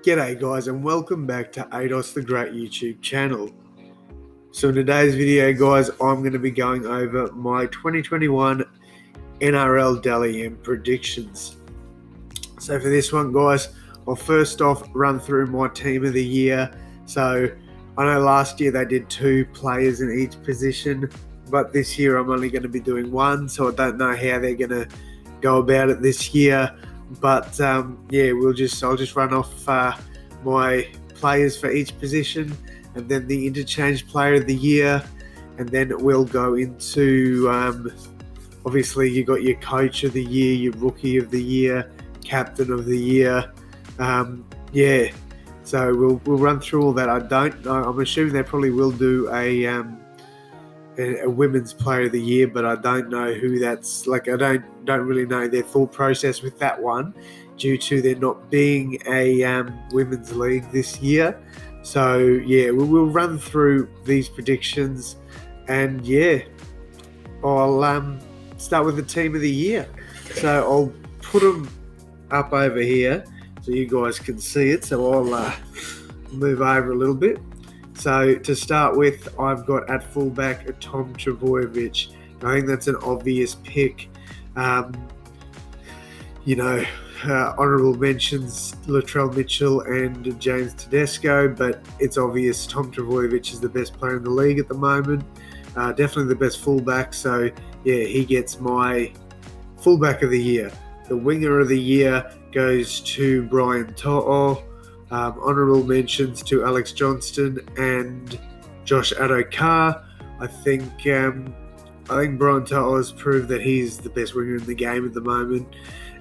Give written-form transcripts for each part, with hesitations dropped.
G'day guys and welcome back to ADOS the Great YouTube channel. So in today's video guys, I'm going to be going over my 2021 NRL Dally M predictions. So for this one guys, I'll first off run through my team of the year. So I know last year they did 2 players in each position, but this year I'm only going to be doing 1, so I don't know how they're going to go about it this year. But I'll just run off my players for each position, and then the interchange player of the year, and then we'll go into obviously you got your coach of the year, your rookie of the year, captain of the year. So we'll run through all that. I don't know. I'm assuming they probably will do a women's player of the year, but I don't know who that's like. I don't really know their thought process with that one, due to there not being a women's league this year. So we'll run through these predictions, and I'll start with the team of the year. So I'll put them up over here so you guys can see it. So I'll move over a little bit. So to start with, I've got at fullback Tom Trbojevic. I think that's an obvious pick. Honourable mentions Latrell Mitchell and James Tedesco, but it's obvious Tom Trbojevic is the best player in the league at the moment. Definitely the best fullback. So he gets my fullback of the year. The winger of the year goes to Brian To'o. Honourable mentions to Alex Johnston and Josh Addo-Carr. I think Brian To'o has proved that he's the best winger in the game at the moment.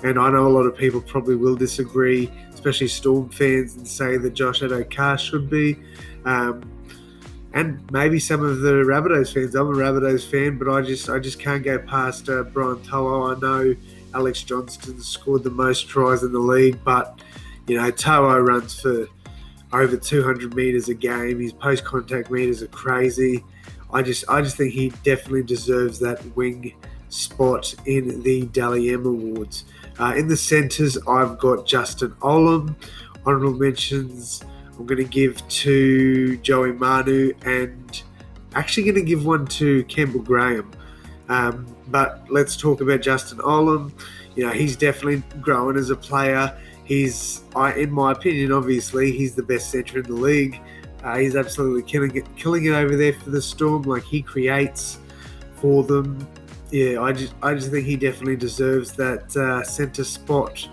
And I know a lot of people probably will disagree, especially Storm fans, and say that Josh Addo-Carr should be. And maybe some of the Rabbitohs fans. I'm a Rabbitohs fan, but I just can't go past Brian To'o. I know Alex Johnston scored the most tries in the league, but To'o runs for over 200 metres a game. His post-contact metres are crazy. I just think he definitely deserves that wing spot in the Dally M Awards. In the centres, I've got Justin Olam. Honourable mentions I'm going to give to Joey Manu, and actually going to give one to Campbell Graham. But let's talk about Justin Olam. He's definitely growing as a player. In my opinion, obviously, he's the best centre in the league. He's absolutely killing it over there for the Storm. Like, he creates for them. I just think he definitely deserves that centre spot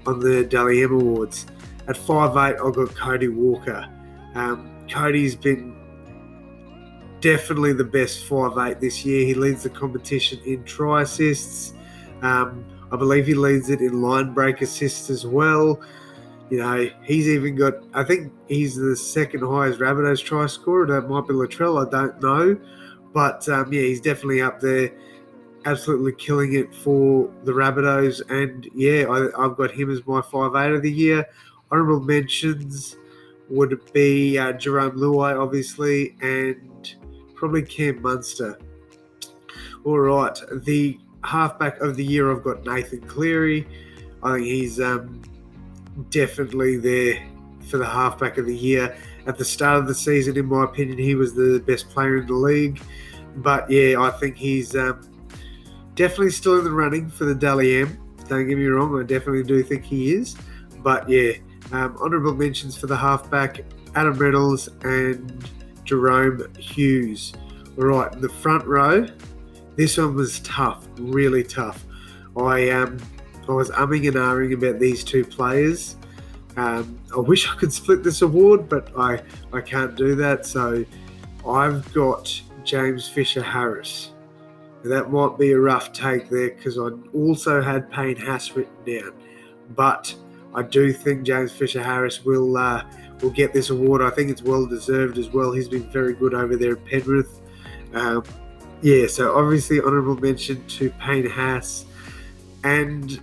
on the Dally M Awards. At 5'8", I've got Cody Walker. Cody's been definitely the best 5'8" this year. He leads the competition in try assists. I believe he leads it in line break assists as well. He's even got, I think he's the second highest Rabbitohs try scorer. That might be Latrell, I don't know. But he's definitely up there, absolutely killing it for the Rabbitohs. And I've got him as my 5'8" of the year. Honourable mentions would be Jerome Luai, obviously, and probably Cam Munster. All right, the halfback of the year, I've got Nathan Cleary. I think he's definitely there for the halfback of the year. At the start of the season, in my opinion, he was the best player in the league. But I think he's definitely still in the running for the Dally M. Don't get me wrong, I definitely do think he is. But honourable mentions for the halfback, Adam Reynolds and Jerome Hughes. All right, in the front row, this one was tough, really tough. I was umming and ahhing about these 2 players. I wish I could split this award, but I can't do that. So I've got James Fisher-Harris. That might be a rough take there, because I also had Payne Haas written down. But I do think James Fisher-Harris will get this award. I think it's well deserved as well. He's been very good over there at Penrith. So obviously honourable mention to Payne Haas. And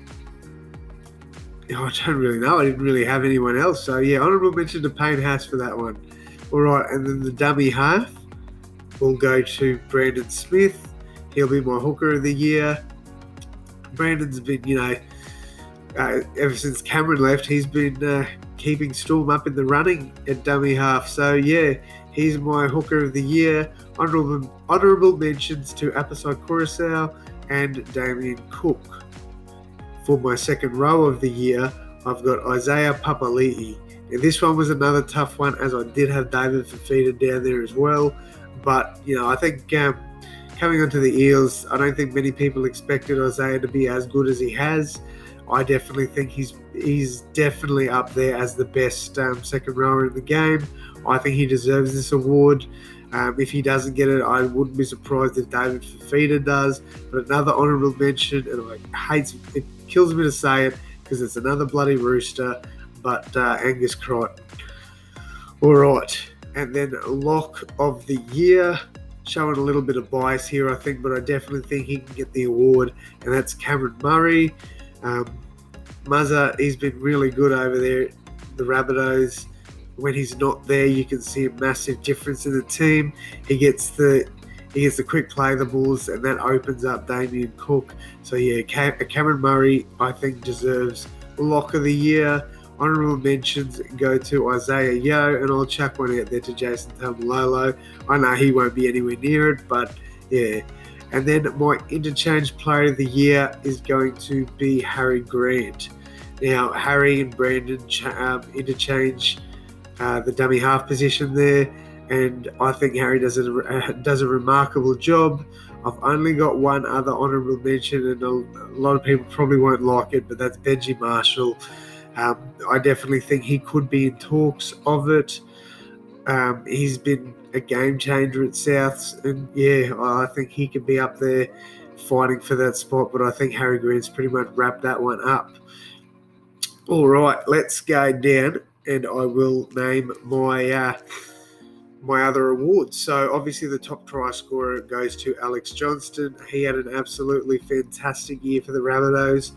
I don't really know. I didn't really have anyone else. So honourable mention to Payne Haas for that one. All right, and then the dummy half will go to Brandon Smith. He'll be my hooker of the year. Brandon's been, ever since Cameron left, he's been keeping Storm up in the running at dummy half. So yeah, he's my hooker of the year. Honourable mentions to Apisai Coruscant and Damien Cook. For my second row of the year, I've got Isaiah Papali'i. Now, this one was another tough one, as I did have David Fafita down there as well. But, I think coming onto the Eels, I don't think many people expected Isaiah to be as good as he has. I definitely think he's definitely up there as the best second rower in the game. I think he deserves this award. If he doesn't get it, I wouldn't be surprised if David Fafita does. But another honourable mention, and it kills me to say it because it's another bloody Rooster, but Angus Crichton. All right, and then lock of the year, showing a little bit of bias here, I think, but I definitely think he can get the award, and that's Cameron Murray. Muzza, he's been really good over there, the Rabbitohs. When he's not there, you can see a massive difference in the team. He gets the quick play the balls, and that opens up Damien Cook. So yeah, Cameron Murray, I think, deserves lock of the year. Honourable mentions go to Isaiah Yeo, and I'll chuck one out there to Jason Taumalolo. I know he won't be anywhere near it, but yeah. And then my interchange player of the year is going to be Harry Grant. Now, Harry and Brandon interchange the dummy half position there, and I think Harry does a remarkable job. I've only got one other honourable mention, and a lot of people probably won't like it, but that's Benji Marshall. I definitely think he could be in talks of it. He's been a game changer at Souths, and yeah, I think he could be up there fighting for that spot, but I think Harry Grant's pretty much wrapped that one up. All right, let's go down, and I will name my other awards. So obviously the top try scorer goes to Alex Johnston. He had an absolutely fantastic year for the Rabbitohs.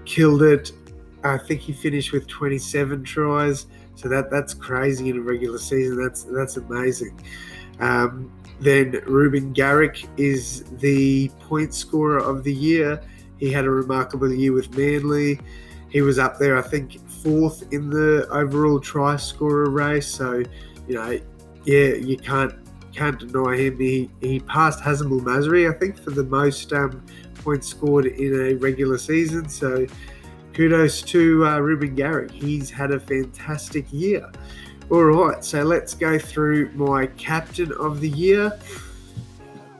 Killed it. I think he finished with 27 tries. So that's crazy in a regular season. That's amazing. Then Ruben Garrick is the point scorer of the year. He had a remarkable year with Manly. He was up there, I think, fourth in the overall try scorer race. So, yeah, you can't deny him. He passed Hazemul Masri, I think, for the most points scored in a regular season. So kudos to Ruben Garrick. He's had a fantastic year. All right, so let's go through my captain of the year.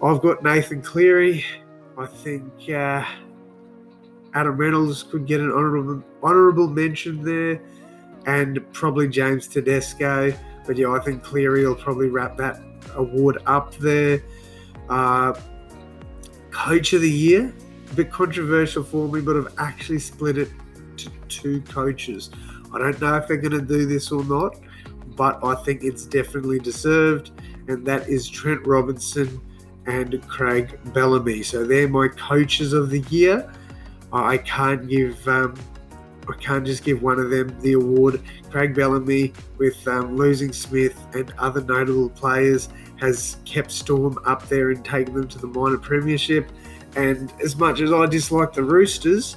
I've got Nathan Cleary. I think Adam Reynolds could get an honourable mention there, and probably James Tedesco. But yeah, I think Cleary will probably wrap that award up there. Coach of the year, a bit controversial for me, but I've actually split it to two coaches. I don't know if they're going to do this or not, but I think it's definitely deserved, and that is Trent Robinson and Craig Bellamy. So they're my coaches of the year. I can't just give one of them the award. Craig Bellamy, with losing Smith and other notable players, has kept Storm up there and taken them to the minor premiership. And as much as I dislike the Roosters,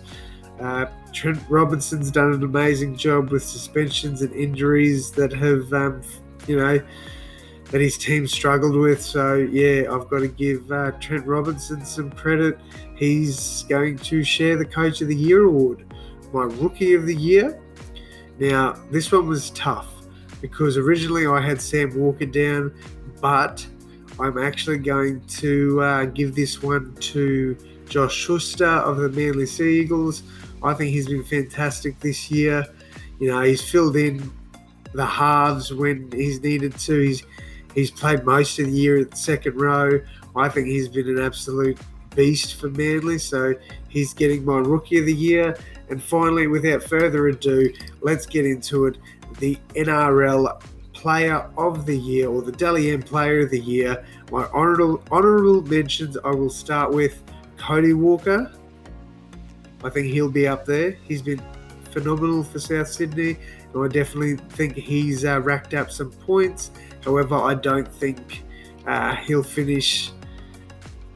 Trent Robinson's done an amazing job with suspensions and injuries that have, that his team struggled with. So, yeah, I've got to give Trent Robinson some credit. He's going to share the Coach of the Year award. My Rookie of the Year. Now, this one was tough because originally I had Sam Walker down, but I'm actually going to give this one to Josh Schuster of the Manly Sea Eagles. I think he's been fantastic this year. He's filled in the halves when he's needed to. He's played most of the year at the second row. I think he's been an absolute beast for Manly, so he's getting my Rookie of the Year. And finally, without further ado, let's get into it. The NRL Player of the Year, or the Dally M Player of the Year. My honourable mentions, I will start with Cody Walker. I think he'll be up there. He's been phenomenal for South Sydney, and I definitely think he's racked up some points. However, I don't think he'll finish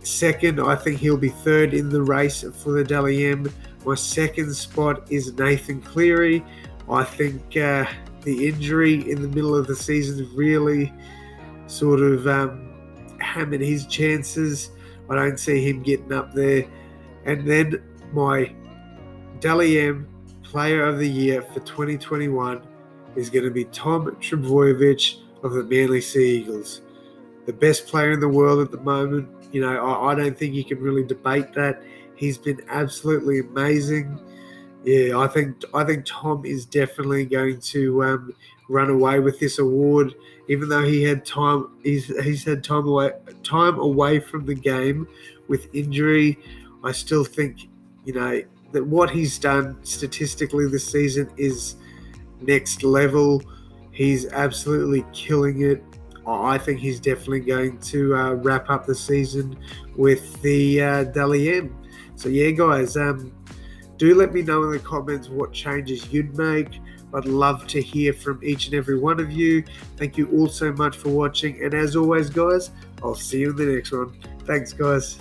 second. I think he'll be third in the race for the Dally M. My second spot is Nathan Cleary. I think the injury in the middle of the season really sort of hammered his chances. I don't see him getting up there. And then my Dally M Player of the Year for 2021 is going to be Tom Trbojevic of the Manly Sea Eagles. The best player in the world at the moment. I don't think you can really debate that. He's been absolutely amazing. Yeah, I think Tom is definitely going to run away with this award, even though he had time. He's had time away from the game with injury. I still think that what he's done statistically this season is next level. He's absolutely killing it. I think he's definitely going to wrap up the season with the Dally M. So yeah, guys. Do let me know in the comments what changes you'd make. I'd love to hear from each and every one of you. Thank you all so much for watching. And as always, guys, I'll see you in the next one. Thanks, guys.